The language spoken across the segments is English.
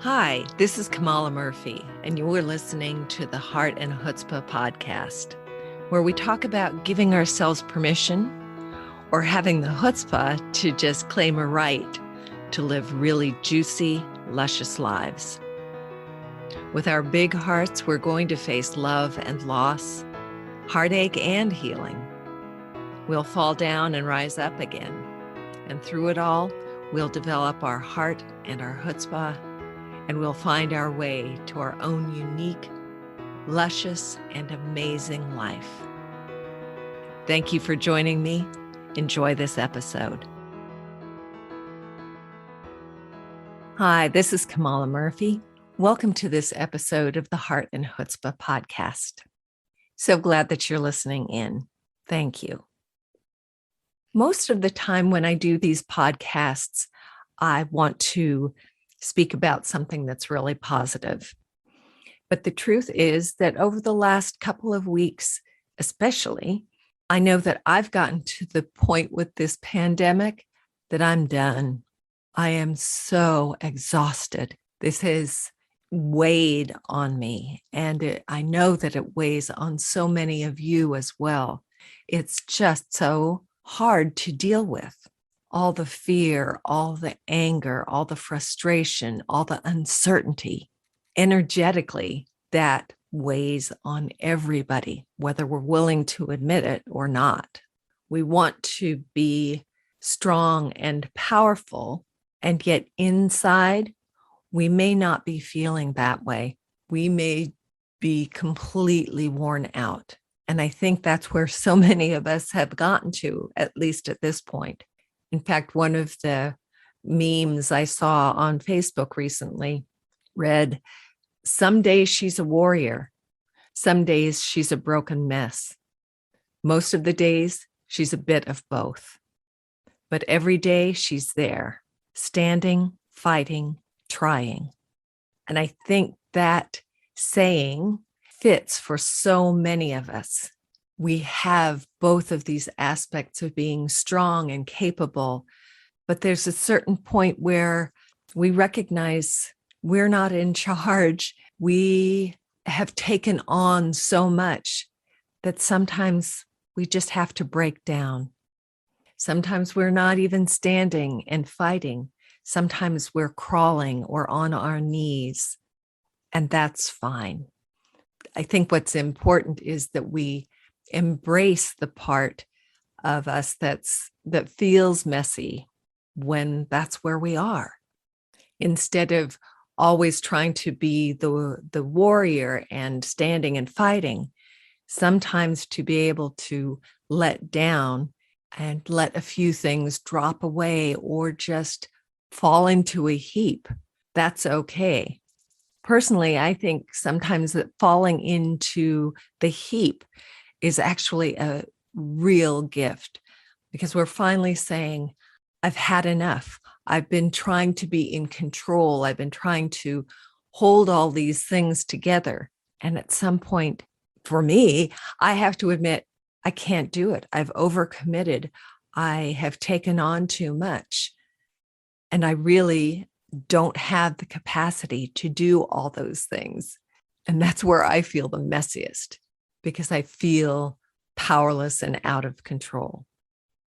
Hi, this is Kamala Murphy, and you're listening to the Heart and Chutzpah podcast, where we talk about giving ourselves permission or having the chutzpah to just claim a right to live really juicy, luscious lives. With our big hearts, we're going to face love and loss, heartache and healing. We'll fall down and rise up again, and through it all, we'll develop our heart and our chutzpah, and we'll find our way to our own unique, luscious, and amazing life. Thank you for joining me. Enjoy this episode. Hi, this is Kamala Murphy. Welcome to this episode of the Heart and Chutzpah podcast. So glad that you're listening in. Thank you. Most of the time when I do these podcasts, I want to speak about something that's really positive. But the truth is that over the last couple of weeks, especially, I know that I've gotten to the point with this pandemic that I'm done. I am so exhausted. This has weighed on me, and I know that it weighs on so many of you as well. It's just so hard to deal with. All the fear, all the anger, all the frustration, all the uncertainty, energetically, that weighs on everybody, whether we're willing to admit it or not. We want to be strong and powerful, and yet inside, we may not be feeling that way. We may be completely worn out. And I think that's where so many of us have gotten to, at least at this point. In fact, one of the memes I saw on Facebook recently read, "Some days she's a warrior. Some days she's a broken mess. Most of the days she's a bit of both. But every day she's there, standing, fighting, trying." And I think that saying fits for so many of us. We have both of these aspects of being strong and capable, but there's a certain point where we recognize we're not in charge. We have taken on so much that sometimes we just have to break down. Sometimes we're not even standing and fighting. Sometimes we're crawling or on our knees, and that's fine. I think what's important is that we embrace the part of us that feels messy when that's where we are, instead of always trying to be the warrior and standing and fighting. Sometimes to be able to let down and let a few things drop away or just fall into a heap, that's okay. Personally, I think sometimes that falling into the heap is actually a real gift, because we're finally saying, I've had enough. I've been trying to be in control. I've been trying to hold all these things together. And at some point, for me, I have to admit, I can't do it. I've overcommitted. I have taken on too much. And I really don't have the capacity to do all those things. And that's where I feel the messiest, because I feel powerless and out of control.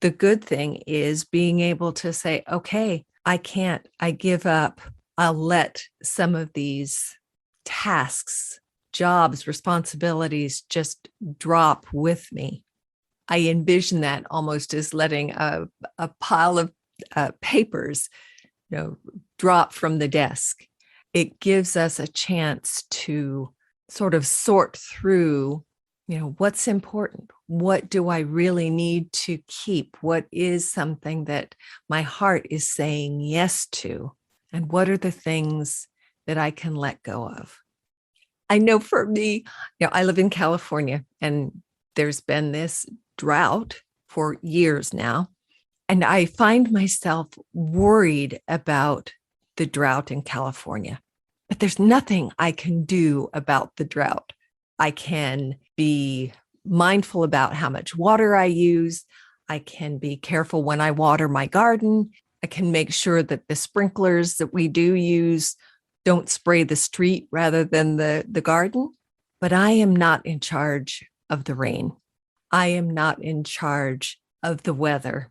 The good thing is being able to say, okay, I can't, I give up. I'll let some of these tasks, jobs, responsibilities just drop with me. I envision that almost as letting a pile of papers, drop from the desk. It gives us a chance to sort of sort through, what's important? What do I really need to keep? What is something that my heart is saying yes to? And what are the things that I can let go of? I know for me, I live in California, and there's been this drought for years now. And I find myself worried about the drought in California. But there's nothing I can do about the drought. I can be mindful about how much water I use. I can be careful when I water my garden. I can make sure that the sprinklers that we do use don't spray the street rather than the garden. But I am not in charge of the rain. I am not in charge of the weather.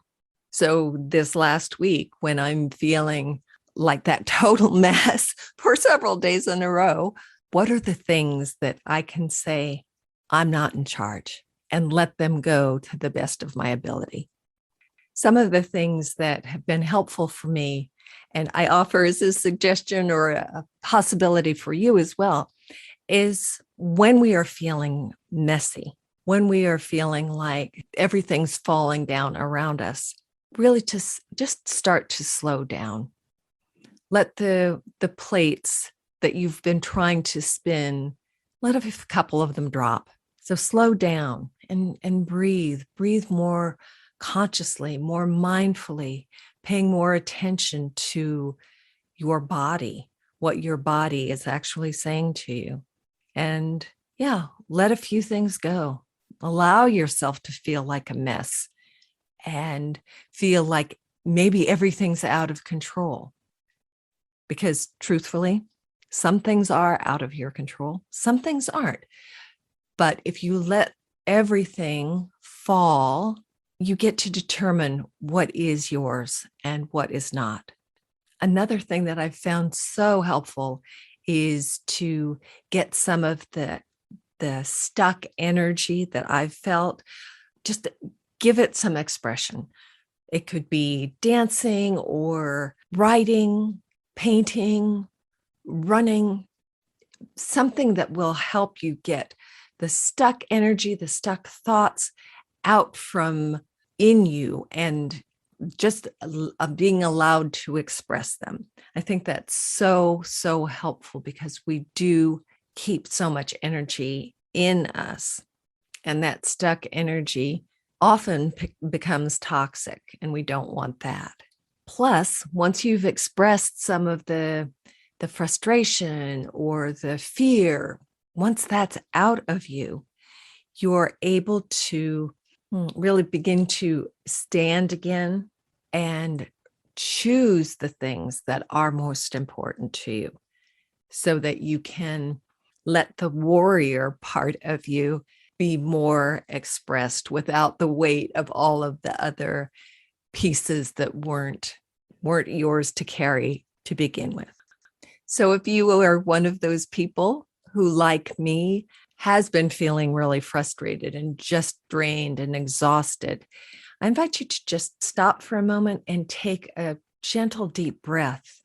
So this last week, when I'm feeling like that total mess for several days in a row, what are the things that I can say, I'm not in charge, and let them go to the best of my ability? Some of the things that have been helpful for me, and I offer as a suggestion or a possibility for you as well, is when we are feeling messy, when we are feeling like everything's falling down around us, really just start to slow down. Let the plates that you've been trying to spin, let a couple of them drop. So slow down and breathe more consciously, more mindfully, paying more attention to your body, what your body is actually saying to you. And let a few things go. Allow yourself to feel like a mess and feel like maybe everything's out of control. Because truthfully, some things are out of your control, some things aren't. But if you let everything fall, you get to determine what is yours and what is not. Another thing that I've found so helpful is to get some of the stuck energy that I've felt, just give it some expression. It could be dancing or writing, painting, running, something that will help you get the stuck energy, the stuck thoughts out from in you and just being allowed to express them. I think that's so helpful because we do keep so much energy in us, and that stuck energy often becomes toxic, and we don't want that. Plus, once you've expressed some of the frustration or the fear, once that's out of you, you're able to really begin to stand again and choose the things that are most important to you so that you can let the warrior part of you be more expressed without the weight of all of the other pieces that weren't yours to carry to begin with. So if you are one of those people who, like me, has been feeling really frustrated and just drained and exhausted, I invite you to just stop for a moment and take a gentle, deep breath,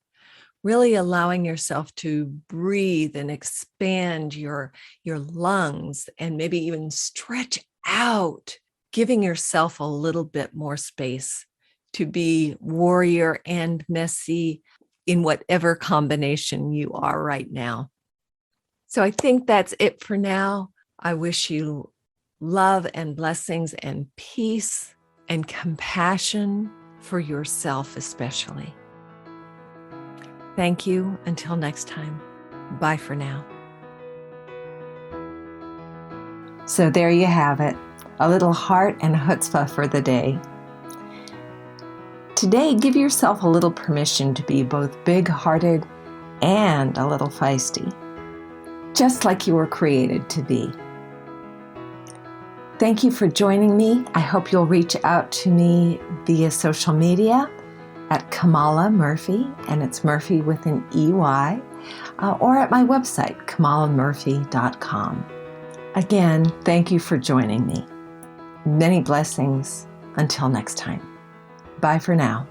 really allowing yourself to breathe and expand your lungs and maybe even stretch out, giving yourself a little bit more space to be warrior and messy in whatever combination you are right now. So I think that's it for now. I wish you love and blessings and peace and compassion for yourself especially. Thank you. Until next time. Bye for now. So there you have it. A little heart and chutzpah for the day. Today, give yourself a little permission to be both big-hearted and a little feisty, just like you were created to be. Thank you for joining me. I hope you'll reach out to me via social media at Kamala Murphy, and it's Murphy with an EY, or at my website, kamalamurphy.com. Again, thank you for joining me. Many blessings. Until next time. Bye for now.